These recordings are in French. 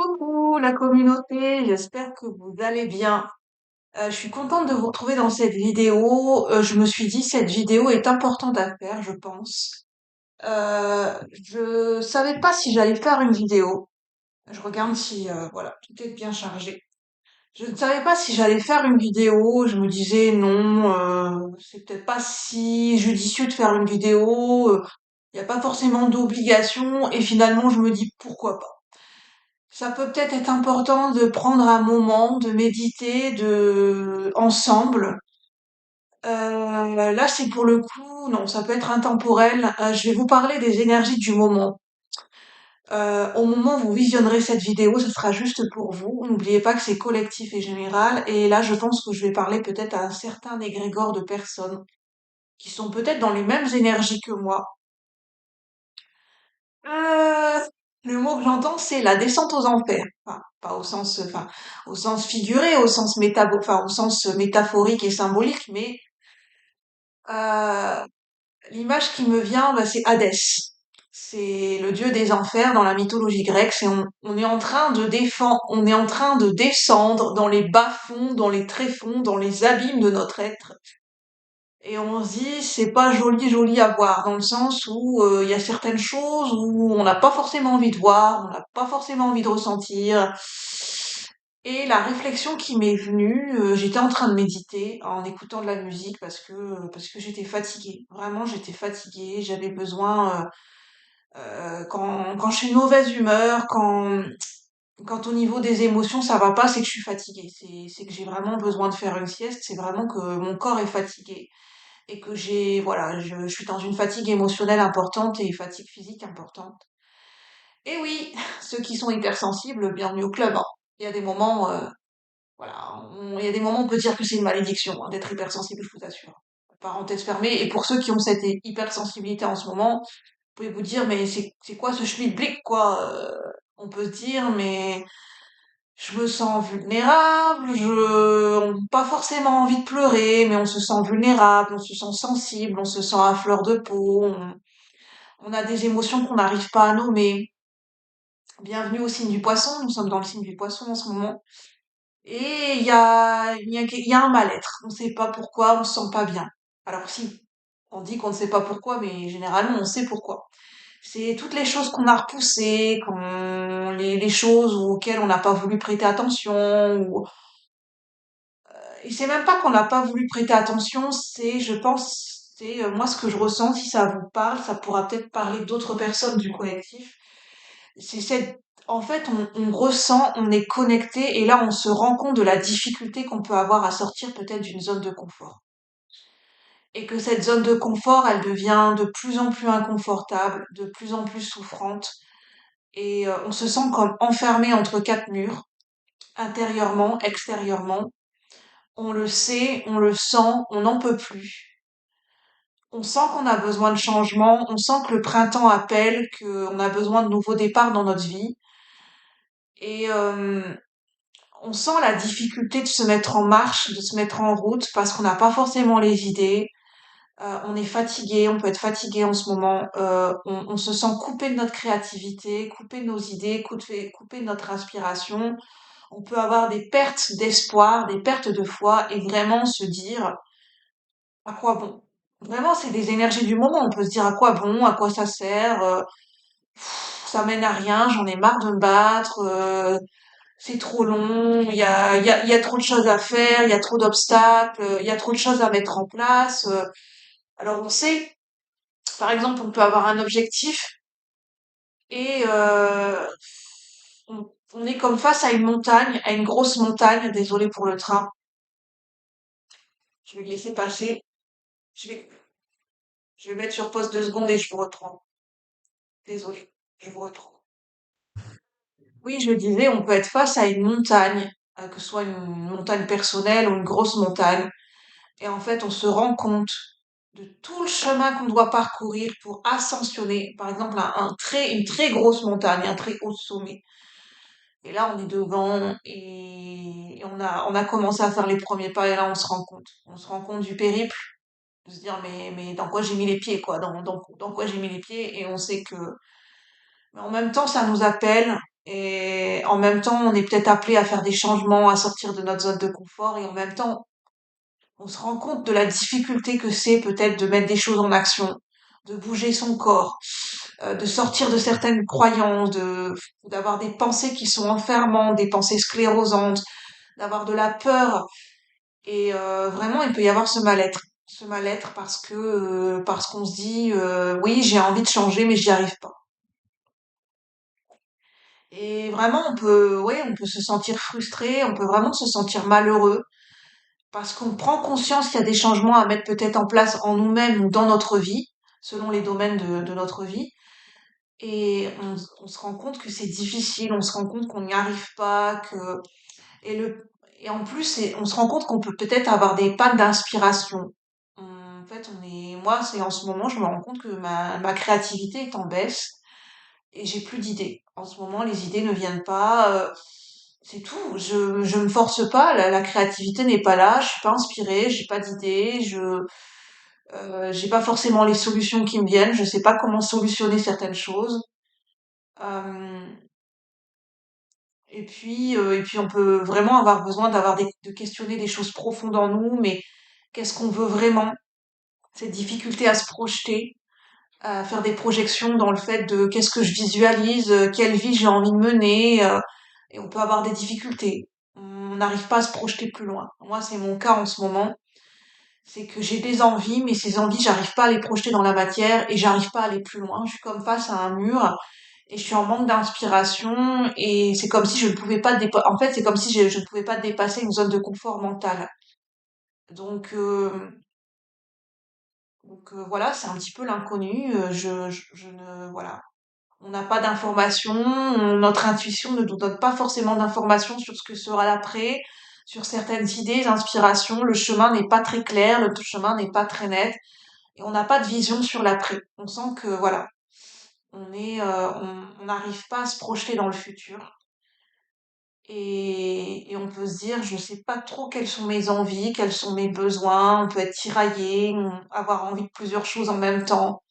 Coucou la communauté, j'espère que vous allez bien. Je suis contente de vous retrouver dans cette vidéo. Je me suis dit cette vidéo est importante à faire, je pense. Je savais pas si j'allais faire une vidéo. Je regarde si voilà, tout est bien chargé. Je ne savais pas si j'allais faire une vidéo. Je me disais non, c'est peut-être pas si judicieux de faire une vidéo. Il n'y a pas forcément d'obligation. Et finalement, je me dis pourquoi pas. Ça peut peut-être être important de prendre un moment, de méditer, ensemble. Là, c'est pour le coup, non, ça peut être intemporel. Je vais vous parler des énergies du moment. Au moment où vous visionnerez cette vidéo, ce sera juste pour vous. N'oubliez pas que c'est collectif et général. Et là, je pense que je vais parler peut-être à un certain égrégore de personnes qui sont peut-être dans les mêmes énergies que moi. Euh, le mot que j'entends, c'est la descente aux enfers. Enfin, pas au sens, enfin, au sens figuré, au sens métaphorique et symbolique, mais euh, l'image qui me vient, bah, c'est Hadès. C'est le dieu des enfers dans la mythologie grecque. On est en train de défendre, on est en train de descendre dans les bas-fonds, dans les tréfonds, dans les abîmes de notre être. Et on se dit, c'est pas joli, joli à voir, dans le sens où il y a certaines choses où on n'a pas forcément envie de voir, on n'a pas forcément envie de ressentir. Et la réflexion qui m'est venue, j'étais en train de méditer en écoutant de la musique parce que j'étais fatiguée. Vraiment, j'étais fatiguée. J'avais besoin, quand je suis de mauvaise humeur, quand au niveau des émotions ça va pas, c'est que je suis fatiguée. C'est que j'ai vraiment besoin de faire une sieste. C'est vraiment que mon corps est fatigué et que voilà, je suis dans une fatigue émotionnelle importante et fatigue physique importante. Et oui, ceux qui sont hypersensibles, bienvenue au club, hein. Il y a des moments, voilà, il y a des moments où on peut dire que c'est une malédiction, hein, d'être hypersensible, je vous assure. Parenthèse fermée. Et pour ceux qui ont cette hypersensibilité en ce moment, vous pouvez vous dire, mais c'est quoi ce schmilblick, quoi? On peut se dire, mais je me sens vulnérable, on n'a pas forcément envie de pleurer, mais on se sent vulnérable, on se sent sensible, on se sent à fleur de peau, on a des émotions qu'on n'arrive pas à nommer. Bienvenue au signe du poisson, nous sommes dans le signe du poisson en ce moment. Et il y a un mal-être. On ne sait pas pourquoi, on se sent pas bien. Alors si, on dit qu'on ne sait pas pourquoi, mais généralement on sait pourquoi. C'est toutes les choses qu'on a repoussées, les choses auxquelles on n'a pas voulu prêter attention, et c'est même pas qu'on n'a pas voulu prêter attention, je pense, c'est moi ce que je ressens, si ça vous parle, ça pourra peut-être parler d'autres personnes du collectif. C'est cette, en fait, on ressent, on est connecté, et là on se rend compte de la difficulté qu'on peut avoir à sortir peut-être d'une zone de confort. Et que cette zone de confort, elle devient de plus en plus inconfortable, de plus en plus souffrante, et on se sent comme enfermé entre quatre murs, intérieurement, extérieurement. On le sait, on le sent, on n'en peut plus. On sent qu'on a besoin de changement, on sent que le printemps appelle, qu'on a besoin de nouveaux départs dans notre vie. Et on sent la difficulté de se mettre en marche, de se mettre en route, parce qu'on n'a pas forcément les idées. On est fatigué, on peut être fatigué en ce moment. On se sent coupé de notre créativité, coupé de nos idées, coupé de notre inspiration. On peut avoir des pertes d'espoir, des pertes de foi, et vraiment se dire à quoi bon? Vraiment, c'est des énergies du moment. On peut se dire à quoi bon, à quoi ça sert, ça mène à rien, j'en ai marre de me battre, c'est trop long, il y a trop de choses à faire, il y a trop d'obstacles, il y a trop de choses à mettre en place. Alors on sait, par exemple, on peut avoir un objectif et on est comme face à une montagne, à une grosse montagne. Désolée pour le train, je vais le laisser passer. Je vais, je vais mettre sur pause 2 secondes et je vous reprends. Désolée, je vous retrouve. Oui, je disais, on peut être face à une montagne, que ce soit une montagne personnelle ou une grosse montagne, et en fait, on se rend compte de tout le chemin qu'on doit parcourir pour ascensionner, par exemple, une très grosse montagne, un très haut sommet. Et là, on est devant et on a commencé à faire les premiers pas et là, on se rend compte. On se rend compte du périple, de se dire, mais dans quoi j'ai mis les pieds, quoi, dans quoi j'ai mis les pieds, et on sait que, mais en même temps, ça nous appelle. Et en même temps, on est peut-être appelé à faire des changements, à sortir de notre zone de confort. Et en même temps, on se rend compte de la difficulté que c'est peut-être de mettre des choses en action, de bouger son corps, de sortir de certaines croyances, d'avoir des pensées qui sont enfermantes, des pensées sclérosantes, d'avoir de la peur. Et vraiment, il peut y avoir ce mal-être. Ce mal-être parce qu'on se dit oui, j'ai envie de changer, mais j'y arrive pas. Et vraiment, on peut se sentir frustré, on peut vraiment se sentir malheureux parce qu'on prend conscience qu'il y a des changements à mettre peut-être en place en nous-mêmes ou dans notre vie, selon les domaines de notre vie. Et on se rend compte que c'est difficile, on se rend compte qu'on n'y arrive pas, et et en plus, on se rend compte qu'on peut peut-être avoir des pannes d'inspiration. En fait, moi, c'est en ce moment, je me rends compte que ma créativité est en baisse et j'ai plus d'idées. En ce moment, les idées ne viennent pas. C'est tout. Je me force pas. La créativité n'est pas là. Je suis pas inspirée. J'ai pas d'idées. J'ai pas forcément les solutions qui me viennent. Je sais pas comment solutionner certaines choses. Euh, et puis on peut vraiment avoir besoin de questionner des choses profondes en nous. Mais qu'est-ce qu'on veut vraiment? Cette difficulté à se projeter, à faire des projections dans le fait de qu'est-ce que je visualise, quelle vie j'ai envie de mener, et on peut avoir des difficultés. On n'arrive pas à se projeter plus loin. Moi, c'est mon cas en ce moment. C'est que j'ai des envies, mais ces envies, j'arrive pas à les projeter dans la matière et j'arrive pas à aller plus loin. Je suis comme face à un mur et je suis en manque d'inspiration et c'est comme si je ne pouvais pas en fait, c'est comme si je ne pouvais pas dépasser une zone de confort mental. Donc, voilà, c'est un petit peu l'inconnu. Je ne, voilà. On n'a pas d'informations, notre intuition ne nous donne pas forcément d'informations sur ce que sera l'après, sur certaines idées, inspirations. Le chemin n'est pas très clair, le chemin n'est pas très net, et on n'a pas de vision sur l'après. On sent que voilà, on n'arrive pas à se projeter dans le futur, et on peut se dire, je sais pas trop quelles sont mes envies, quels sont mes besoins. On peut être tiraillé, avoir envie de plusieurs choses en même temps.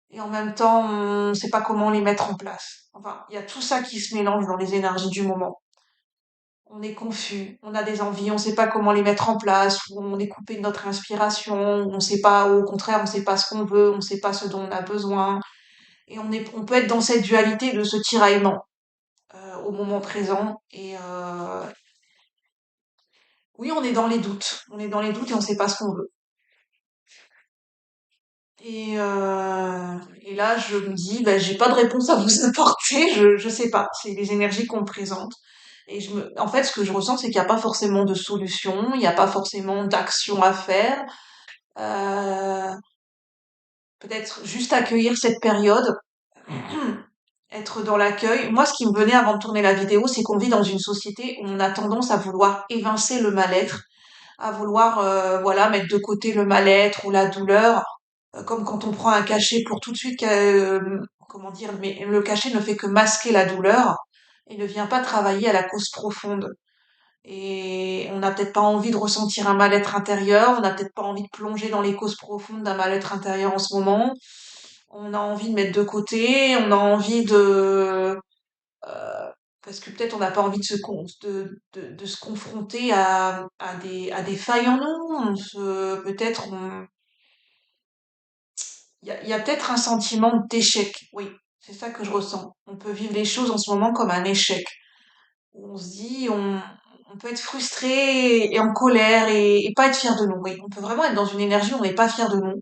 Et en même temps, on ne sait pas comment les mettre en place. Enfin, il y a tout ça qui se mélange dans les énergies du moment. On est confus, on a des envies, on ne sait pas comment les mettre en place, ou on est coupé de notre inspiration, ou on sait pas, ou au contraire, on ne sait pas ce qu'on veut, on ne sait pas ce dont on a besoin. Et on peut être dans cette dualité de ce tiraillement au moment présent. Et oui, on est dans les doutes. On est dans les doutes et on ne sait pas ce qu'on veut. Et là, je me dis, ben, j'ai pas de réponse à vous apporter, je sais pas. C'est les énergies qu'on me présente. En fait, ce que je ressens, c'est qu'il n'y a pas forcément de solution, il n'y a pas forcément d'action à faire. Euh, Peut-être juste accueillir cette période, être dans l'accueil. Moi, ce qui me venait avant de tourner la vidéo, c'est qu'on vit dans une société où on a tendance à vouloir évincer le mal-être, à vouloir, voilà, mettre de côté le mal-être ou la douleur, comme quand on prend un cachet pour tout de suite, comment dire, mais le cachet ne fait que masquer la douleur et ne vient pas travailler à la cause profonde. Et on n'a peut-être pas envie de ressentir un mal-être intérieur, on n'a peut-être pas envie de plonger dans les causes profondes d'un mal-être intérieur en ce moment. On a envie de mettre de côté, on a envie parce que peut-être on n'a pas envie de se confronter à des failles en nous. Peut-être il y a peut-être un sentiment d'échec. Oui, c'est ça que je ressens. On peut vivre les choses en ce moment comme un échec. Où on se dit, on peut être frustré et en colère et pas être fier de nous. Oui, on peut vraiment être dans une énergie où on n'est pas fier de nous.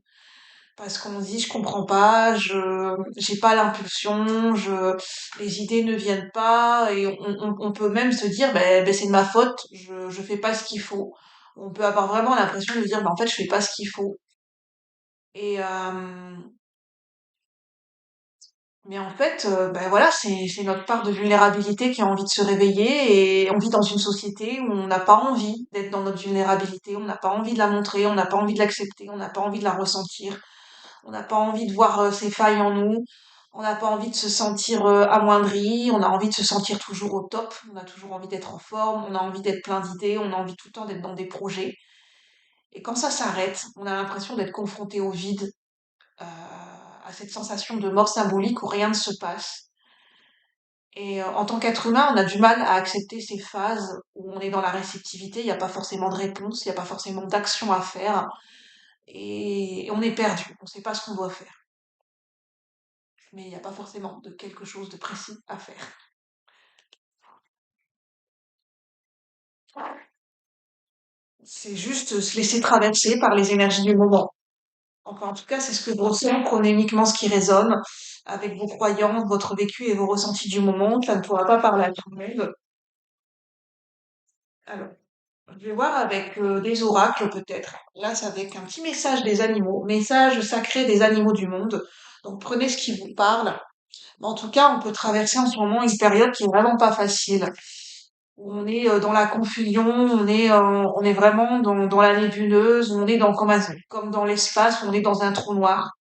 Parce qu'on se dit, je comprends pas, j'ai pas l'impulsion, les idées ne viennent pas, et on peut même se dire, ben, c'est de ma faute, je fais pas ce qu'il faut. On peut avoir vraiment l'impression de dire, ben, en fait, je fais pas ce qu'il faut. Et, mais en fait, ben voilà, c'est notre part de vulnérabilité qui a envie de se réveiller, et on vit dans une société où on n'a pas envie d'être dans notre vulnérabilité, on n'a pas envie de la montrer, on n'a pas envie de l'accepter, on n'a pas envie de la ressentir. On n'a pas envie de voir ses failles en nous. On n'a pas envie de se sentir amoindri. On a envie de se sentir toujours au top. On a toujours envie d'être en forme. On a envie d'être plein d'idées. On a envie tout le temps d'être dans des projets. Et quand ça s'arrête, on a l'impression d'être confronté au vide, à cette sensation de mort symbolique où rien ne se passe. Et en tant qu'être humain, on a du mal à accepter ces phases où on est dans la réceptivité, il n'y a pas forcément de réponse, il n'y a pas forcément d'action à faire, et on est perdu, on ne sait pas ce qu'on doit faire. Mais il n'y a pas forcément de quelque chose de précis à faire. C'est juste se laisser traverser par les énergies du moment. Enfin, en tout cas, c'est ce que je ressens. Prenez uniquement ce qui résonne avec vos croyances, votre vécu et vos ressentis du moment. Ça ne pourra pas parler à tout le monde. Alors, je vais voir avec des oracles peut-être. Là, c'est avec un petit message des animaux, message sacré des animaux du monde. Donc, prenez ce qui vous parle. Mais en tout cas, on peut traverser en ce moment une période qui est vraiment pas facile. Où on est dans la confusion, on est vraiment dans la nébuleuse, on est dans comme dans l'espace, on est dans un trou noir.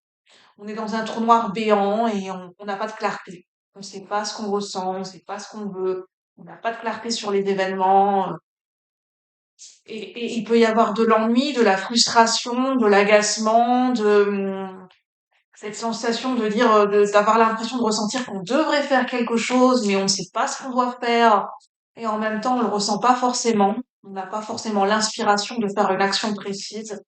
On est dans un trou noir béant et on n'a pas de clarté. On ne sait pas ce qu'on ressent, on ne sait pas ce qu'on veut. On n'a pas de clarté sur les événements. Et il peut y avoir de l'ennui, de la frustration, de l'agacement, cette sensation de dire, d'avoir l'impression de ressentir qu'on devrait faire quelque chose, mais on ne sait pas ce qu'on doit faire. Et en même temps, on le ressent pas forcément. On n'a pas forcément l'inspiration de faire une action précise.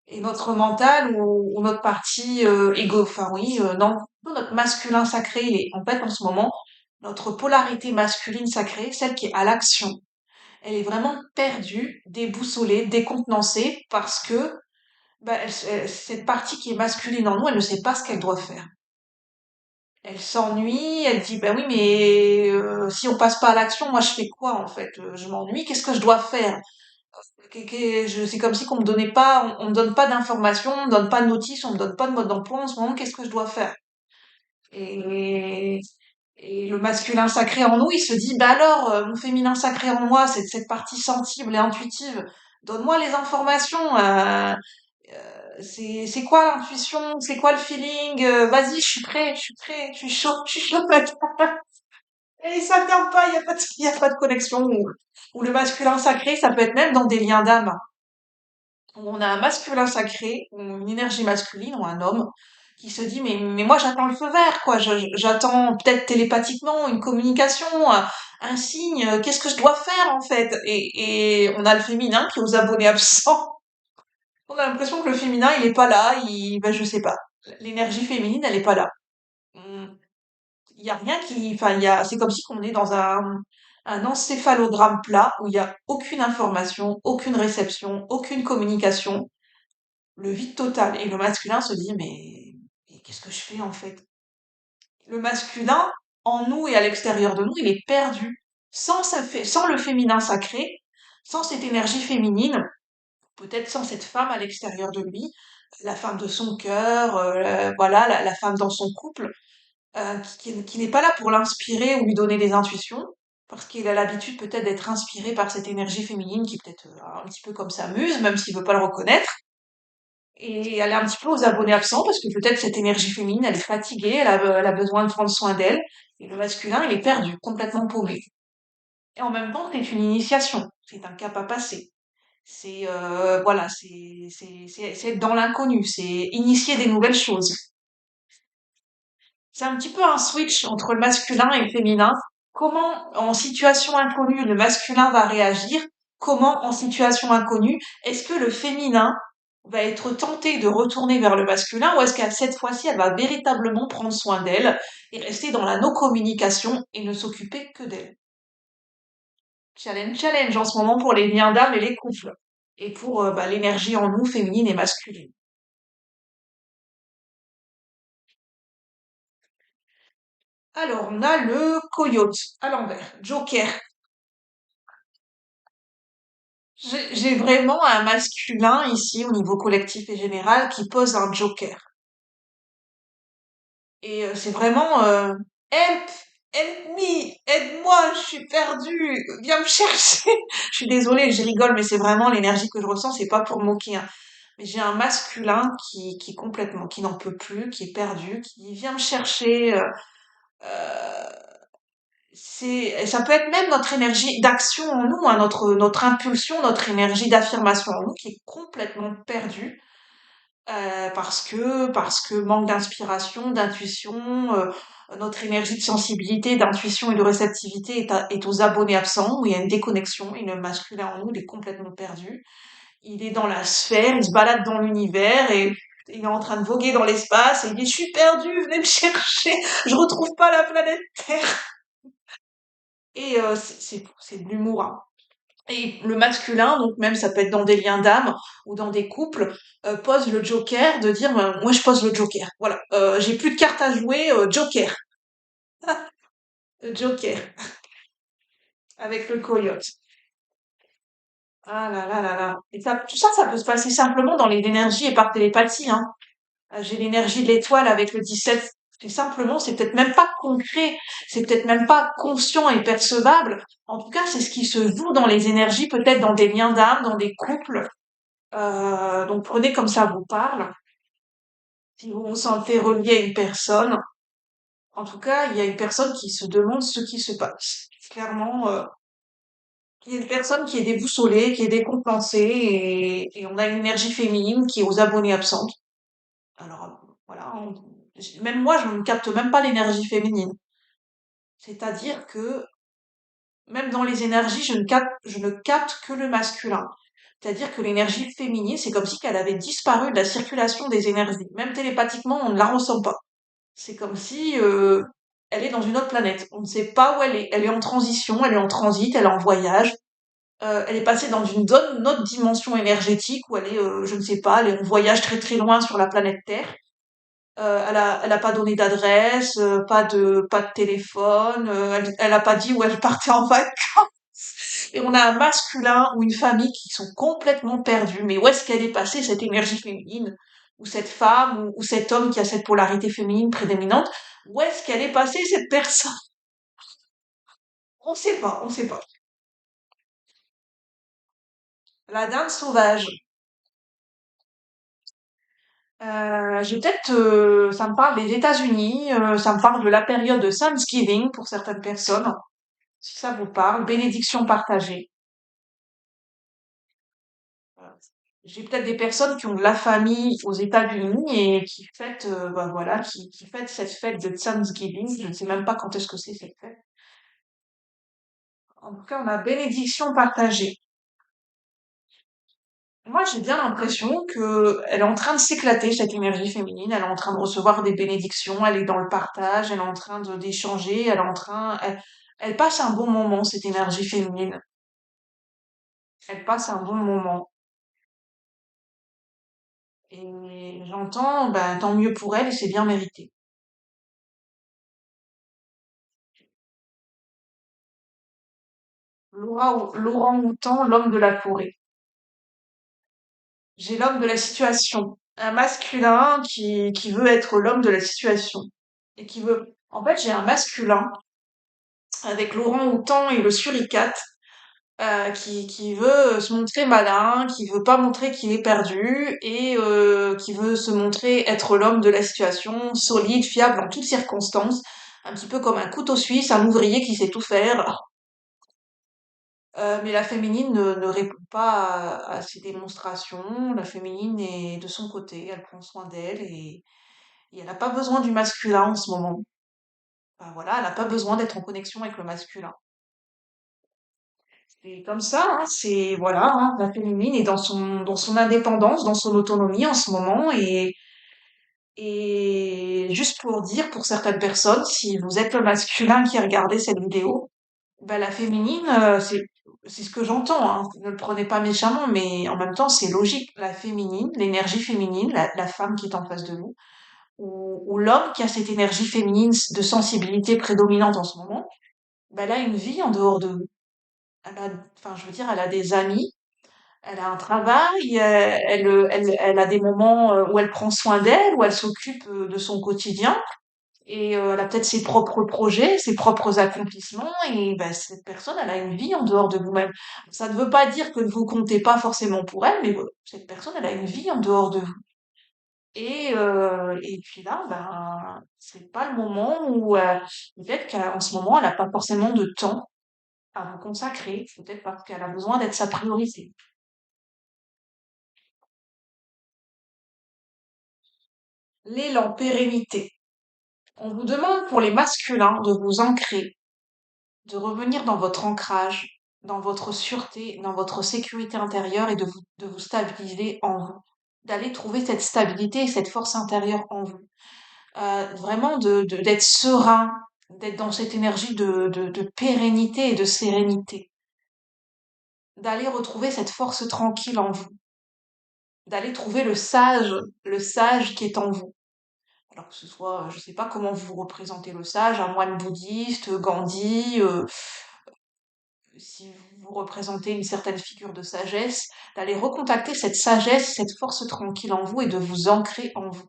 Et notre mental ou notre partie égo, enfin oui, non, notre masculin sacré, il est en fait en ce moment, notre polarité masculine sacrée, celle qui est à l'action, elle est vraiment perdue, déboussolée, décontenancée parce que bah, cette partie qui est masculine en nous, elle ne sait pas ce qu'elle doit faire. Elle s'ennuie, elle dit bah oui mais si on passe pas à l'action, moi je fais quoi en fait? Je m'ennuie, qu'est-ce que je dois faire? C'est comme si qu'on me donnait pas, on me donne pas d'informations, on me donne pas de notice, on me donne pas de mode d'emploi en ce moment, qu'est-ce que je dois faire? Et, et le masculin sacré en nous, il se dit, bah alors, mon féminin sacré en moi, cette partie sensible et intuitive, donne-moi les informations, c'est quoi l'intuition, c'est quoi le feeling, vas-y, je suis prêt, je suis chaud maintenant. Et ça vient pas, il y a pas de connexion. Ou le masculin sacré, ça peut être même dans des liens d'âme où on a un masculin sacré, ou une énergie masculine, ou un homme, qui se dit, mais moi j'attends le feu vert, quoi. J'attends peut-être télépathiquement une communication, un signe, qu'est-ce que je dois faire en fait? Et on a le féminin qui est aux abonnés absents. On a l'impression que le féminin, il est pas là, ben, je sais pas. L'énergie féminine, elle est pas là. On- Il y a rien qui, enfin, c'est comme si on est dans un encéphalogramme plat où il y a aucune information, aucune réception, aucune communication, le vide total. Et le masculin se dit, mais qu'est-ce que je fais en fait? Le masculin, en nous et à l'extérieur de nous, il est perdu. Sans le féminin sacré, sans cette énergie féminine, peut-être sans cette femme à l'extérieur de lui, la femme de son cœur, voilà, la femme dans son couple, qui n'est pas là pour l'inspirer ou lui donner des intuitions, parce qu'il a l'habitude peut-être d'être inspiré par cette énergie féminine qui peut-être un petit peu comme sa muse, même s'il veut pas le reconnaître. Et elle est un petit peu aux abonnés absents parce que peut-être cette énergie féminine, elle est fatiguée, elle a besoin de prendre soin d'elle. Et le masculin, il est perdu, complètement paumé. Et en même temps, c'est une initiation. C'est un cap à passer. C'est, voilà, c'est être dans l'inconnu. C'est initier des nouvelles choses. C'est un petit peu un switch entre le masculin et le féminin. Comment, en situation inconnue, le masculin va réagir? Comment, en situation inconnue, est-ce que le féminin va être tenté de retourner vers le masculin ou est-ce qu'à cette fois-ci, elle va véritablement prendre soin d'elle et rester dans la no-communication et ne s'occuper que d'elle? Challenge, challenge en ce moment pour les liens d'âme et les couples et pour bah, l'énergie en nous féminine et masculine. Alors, on a le coyote à l'envers, Joker. J'ai vraiment un masculin ici au niveau collectif et général qui pose un joker. Et c'est vraiment help, help me, aide-moi, je suis perdue, viens me chercher. Je suis désolée, je rigole, mais c'est vraiment l'énergie que je ressens, c'est pas pour moquer, hein. Mais j'ai un masculin qui est complètement, qui n'en peut plus, qui est perdu, qui vient me chercher. Euh, ça peut être même notre énergie d'action en nous, hein, notre impulsion, notre énergie d'affirmation en nous qui est complètement perdue. parce que manque d'inspiration, d'intuition, notre énergie de sensibilité, d'intuition et de réceptivité est aux abonnés absents, où il y a une déconnexion, et le masculin en nous, il est complètement perdu. Il est dans la sphère, il se balade dans l'univers et il est en train de voguer dans l'espace et il dit: «Je suis perdu, venez me chercher, je retrouve pas la planète Terre.» Et c'est de l'humour, hein. Et le masculin, donc même ça peut être dans des liens d'âme ou dans des couples, pose le joker de dire moi je pose le joker. Voilà, j'ai plus de cartes à jouer, joker, joker avec le coyote. Ah là là là là. Et ça, tout ça, ça peut se passer simplement dans les énergies et par télépathie, hein. J'ai l'énergie de l'étoile avec le 17. C'est simplement, c'est peut-être même pas concret, c'est peut-être même pas conscient et percevable. En tout cas, c'est ce qui se joue dans les énergies, peut-être dans des liens d'âme, dans des couples. Donc prenez comme ça vous parle. Si vous vous sentez relié à une personne, en tout cas, il y a une personne qui se demande ce qui se passe. Clairement, il y a une personne qui est déboussolée, qui est décompensée, et on a une énergie féminine qui est aux abonnés absentes. Alors, voilà, même moi, je ne capte même pas l'énergie féminine. C'est-à-dire que même dans les énergies, je ne capte que le masculin. C'est-à-dire que l'énergie féminine, c'est comme si qu'elle avait disparu de la circulation des énergies. Même télépathiquement, on ne la ressent pas. C'est comme si elle est dans une autre planète. On ne sait pas où elle est. Elle est en transition, elle est en transit, elle est en voyage. Elle est passée dans une autre dimension énergétique où elle est, je ne sais pas, elle est en voyage très très loin sur la planète Terre. Elle a pas donné d'adresse, pas de téléphone. Elle a pas dit où elle partait en vacances. Et on a un masculin ou une famille qui sont complètement perdus. Mais où est-ce qu'elle est passée cette énergie féminine, ou cette femme, ou cet homme qui a cette polarité féminine prédominante? Où est-ce qu'elle est passée cette personne? On sait pas, on sait pas. La dinde sauvage. Ça me parle des États-Unis, ça me parle de la période de Thanksgiving pour certaines personnes, si ça vous parle, bénédiction partagée. Voilà. J'ai peut-être des personnes qui ont de la famille aux États-Unis et qui fêtent, ben voilà, qui fêtent cette fête de Thanksgiving. Je ne sais même pas quand est-ce que c'est cette fête. En tout cas, on a bénédiction partagée. Moi, j'ai bien l'impression que elle est en train de s'éclater, cette énergie féminine. Elle est en train de recevoir des bénédictions. Elle est dans le partage. Elle est en train d'échanger. Elle passe un bon moment, cette énergie féminine. Elle passe un bon moment. Et j'entends, ben, tant mieux pour elle et c'est bien mérité. L'orang-outan, l'homme de la forêt. J'ai l'homme de la situation. Un masculin qui veut être l'homme de la situation. Et qui veut. En fait, j'ai un masculin avec l'orang-outan et le suricate, qui veut se montrer malin, qui veut pas montrer qu'il est perdu, et qui veut se montrer être l'homme de la situation, solide, fiable en toutes circonstances, un petit peu comme un couteau suisse, un ouvrier qui sait tout faire. Mais la féminine ne répond pas à ces démonstrations. La féminine est de son côté, elle prend soin d'elle, et elle n'a pas besoin du masculin en ce moment. Enfin, voilà, elle n'a pas besoin d'être en connexion avec le masculin. C'est comme ça, hein, c'est voilà, hein, la féminine est dans son indépendance, dans son autonomie en ce moment, et juste pour dire pour certaines personnes, si vous êtes le masculin qui a regardé cette vidéo, ben la féminine, c'est ce que j'entends, hein. Ne le prenez pas méchamment, mais en même temps, c'est logique. La féminine, l'énergie féminine, la femme qui est en face de vous, ou l'homme qui a cette énergie féminine de sensibilité prédominante en ce moment, ben elle a une vie en dehors de vous. Enfin, je veux dire, elle a des amis, elle a un travail, elle a des moments où elle prend soin d'elle, où elle s'occupe de son quotidien. Et elle a peut-être ses propres projets, ses propres accomplissements, et ben, cette personne, elle a une vie en dehors de vous-même. Ça ne veut pas dire que ne vous comptez pas forcément pour elle, mais voilà, cette personne, elle a une vie en dehors de vous. Et puis là, ben, c'est pas le moment où peut-être qu'en ce moment, elle n'a pas forcément de temps à vous consacrer, peut-être parce qu'elle a besoin d'être sa priorité. l'élan, pérennité. On vous demande pour les masculins de vous ancrer, de revenir dans votre ancrage, dans votre sûreté, dans votre sécurité intérieure et de vous stabiliser en vous. D'aller trouver cette stabilité et cette force intérieure en vous. Vraiment d'être serein, d'être dans cette énergie de pérennité et de sérénité. D'aller retrouver cette force tranquille en vous. D'aller trouver le sage qui est en vous. Alors que ce soit, je sais pas comment vous représentez le sage, un moine bouddhiste, Gandhi, si vous représentez une certaine figure de sagesse, d'aller recontacter cette sagesse, cette force tranquille en vous et de vous ancrer en vous.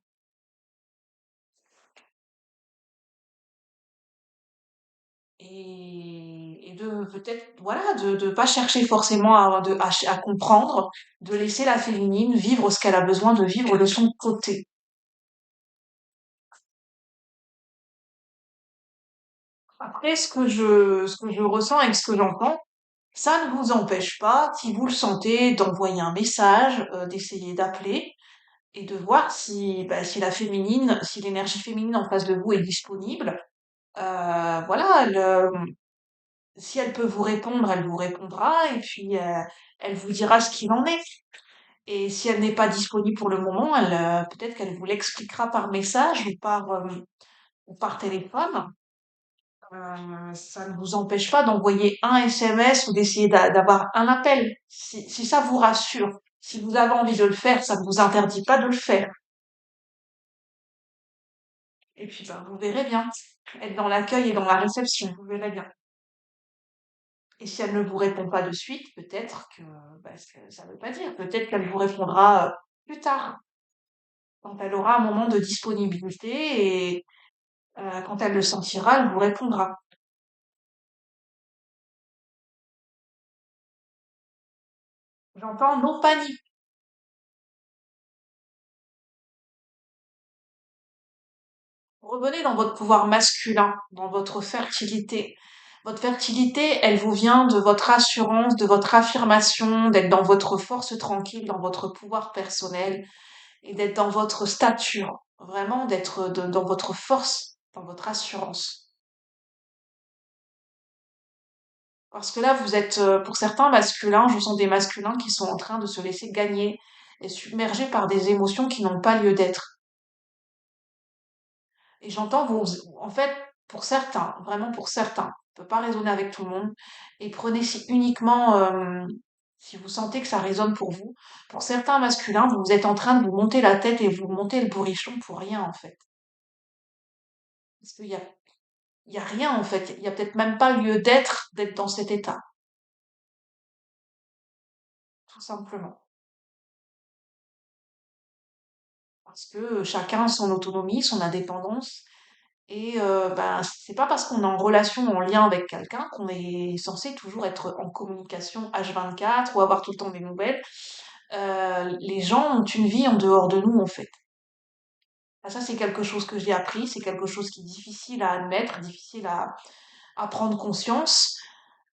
Et de peut-être, voilà, de pas chercher forcément à comprendre, de laisser la féminine vivre ce qu'elle a besoin de vivre de son côté. Après, ce que je ressens et ce que j'entends, ça ne vous empêche pas, si vous le sentez, d'envoyer un message, d'essayer d'appeler et de voir si, bah, si la féminine, si l'énergie féminine en face de vous est disponible. Voilà, si elle peut vous répondre, elle vous répondra et puis elle vous dira ce qu'il en est. Et si elle n'est pas disponible pour le moment, peut-être qu'elle vous l'expliquera par message ou par téléphone. Ça ne vous empêche pas d'envoyer un SMS ou d'essayer d'avoir un appel. Si ça vous rassure, si vous avez envie de le faire, ça ne vous interdit pas de le faire. Et puis, ben, vous verrez bien. Être dans l'accueil et dans la réception, vous verrez bien. Et si elle ne vous répond pas de suite, peut-être que, bah, ça ne veut pas dire. Peut-être qu'elle vous répondra plus tard, quand elle aura un moment de disponibilité et quand elle le sentira, elle vous répondra. J'entends non panique. Revenez dans votre pouvoir masculin, dans votre fertilité. Votre fertilité, elle vous vient de votre assurance, de votre affirmation, d'être dans votre force tranquille, dans votre pouvoir personnel et d'être dans votre stature. Vraiment d'être dans votre force, dans votre assurance. Parce que là, vous êtes, pour certains masculins, je sens des masculins qui sont en train de se laisser gagner et submerger par des émotions qui n'ont pas lieu d'être. Et j'entends vous, en fait, pour certains, vraiment pour certains, on peut pas raisonner avec tout le monde, et prenez si uniquement, si vous sentez que ça résonne pour vous. Pour certains masculins, vous êtes en train de vous monter la tête et vous montez le bourrichon pour rien, en fait. Parce il y a rien, en fait. Il y a peut-être même pas lieu d'être dans cet état, tout simplement. Parce que chacun a son autonomie, son indépendance, et ben, c'est pas parce qu'on est en relation, en lien avec quelqu'un qu'on est censé toujours être en communication H24 ou avoir tout le temps des nouvelles. Les gens ont une vie en dehors de nous, en fait. Ah, ça, c'est quelque chose que j'ai appris, c'est quelque chose qui est difficile à admettre, difficile à prendre conscience,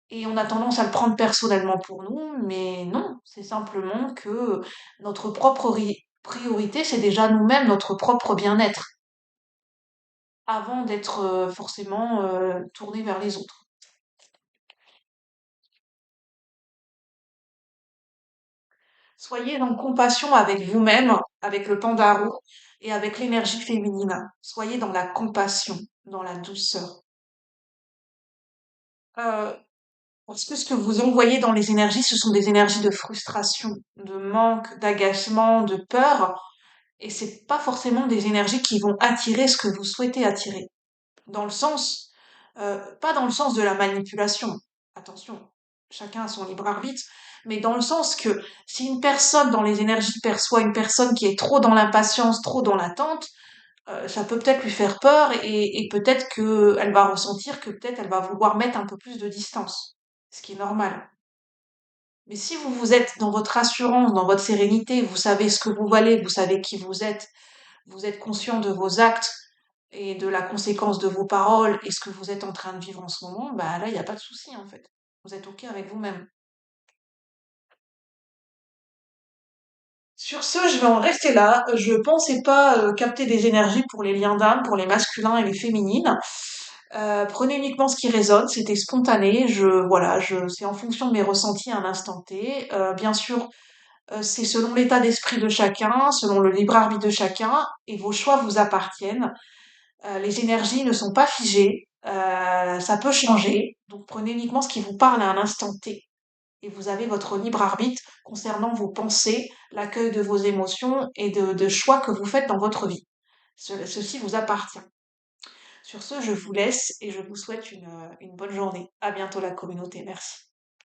et on a tendance à le prendre personnellement pour nous, mais non, c'est simplement que notre propre priorité, c'est déjà nous-mêmes, notre propre bien-être, avant d'être forcément tourné vers les autres. Soyez en compassion avec vous-même, avec le pandaro et avec l'énergie féminine. Soyez dans la compassion, dans la douceur. Euh, Parce que ce que vous envoyez dans les énergies, ce sont des énergies de frustration, de manque, d'agacement, de peur, et c'est pas forcément des énergies qui vont attirer ce que vous souhaitez attirer. Dans le sens, pas dans le sens de la manipulation. Attention, chacun a son libre arbitre, mais dans le sens que si une personne dans les énergies perçoit une personne qui est trop dans l'impatience, trop dans l'attente, ça peut peut-être lui faire peur et peut-être que elle va ressentir que peut-être elle va vouloir mettre un peu plus de distance, ce qui est normal. Mais si vous vous êtes dans votre assurance, dans votre sérénité, vous savez ce que vous valez, vous savez qui vous êtes conscient de vos actes et de la conséquence de vos paroles et ce que vous êtes en train de vivre en ce moment, bah là, il n'y a pas de souci en fait. Vous êtes OK avec vous-même. Sur ce, je vais en rester là. Je pensais pas capter des énergies pour les liens d'âme, pour les masculins et les féminines. Prenez uniquement ce qui résonne, c'était spontané. Voilà, c'est en fonction de mes ressentis à un instant T. Bien sûr, c'est selon l'état d'esprit de chacun, selon le libre arbitre de chacun, et vos choix vous appartiennent. Les énergies ne sont pas figées, ça peut changer. Donc prenez uniquement ce qui vous parle à un instant T. Et vous avez votre libre arbitre concernant vos pensées, l'accueil de vos émotions et de choix que vous faites dans votre vie. Ceci vous appartient. Sur ce, je vous laisse et je vous souhaite une bonne journée. À bientôt la communauté. Merci.